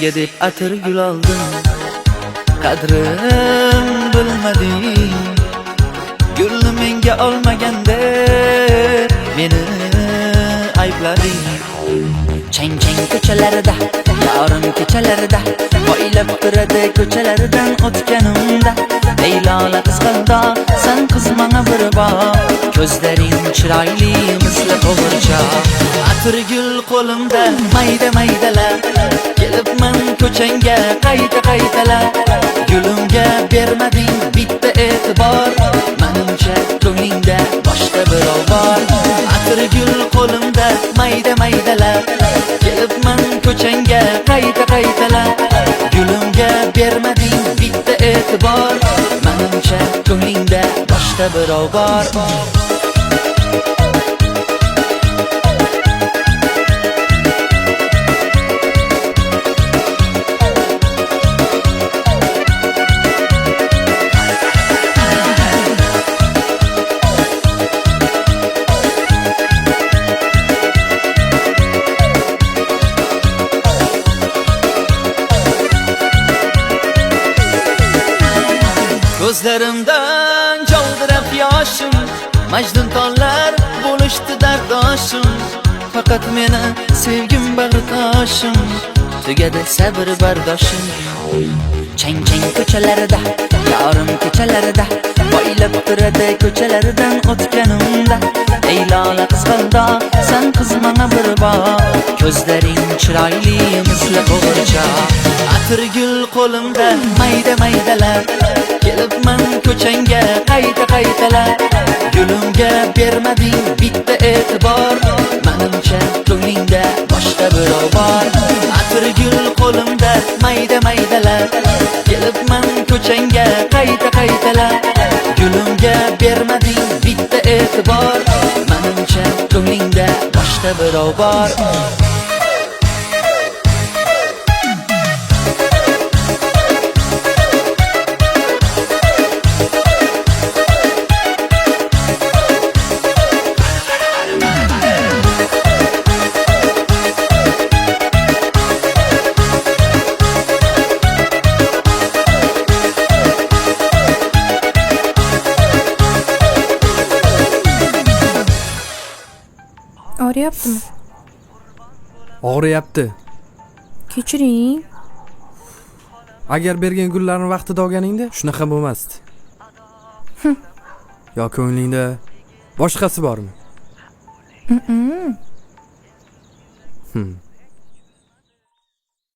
senga deb atir gul oldim, qadrim bilmading. Gulni menga olmaganda meni ayblading. Chang chang ko'chalarida, yorim kechalarida, poylab turadi ko'chalaridan o'tganimda. Leylola qizg'alda, sen qizmana bir bor, ko'zlaring chiroyli misli qo'g'ircha. Atir gul qo'limda mayda maydalar, kelibman ko'changga qayta qaytalar. Gulimga bermading bitta e'tibor, menimcha ko'nglingda boshqa birov bor. Atir gul qo'limda mayda maydalar, kelibman ko'changga qayta qaytalar. Gulimga bermading bitta e'tibor, menimcha ko'nglingda boshqa birov bor. Gözlerimden jovdirab yoshim, Majnun tonlar bo'lishdi dardoshim. Faqat meni sevgim bag'ritoshim, tugadi sabr bardoshim. Chang chang ko'chalarida, yorim kechalarida, poylab turadi ko'chalaridan o'tganimda. Leylola qizg'alda, sen qizmana bir bor, ko'zlaring chiroyli misli qo'g'ircha. Atir gul qo'limda mayda maydalar, kelibman ko'changga qayta qaytalar. Gulimga bermading bitta e'tibor, menimcha ko'nglingda boshqa birov bor. Atir gul qo'limda mayda maydalar, kelibman ko'changga qayta qaytalar. Gulimga bermading bitta e'tibor, menimcha ko'nglingda boshqa birov bor. Ağrıyaptımı? Og'riyapti. Kechiring. Agar bergan gullarni vaqtida olganingda shunaqa bo'lmasdi. Yo ko'nglingda boshqasi bormi?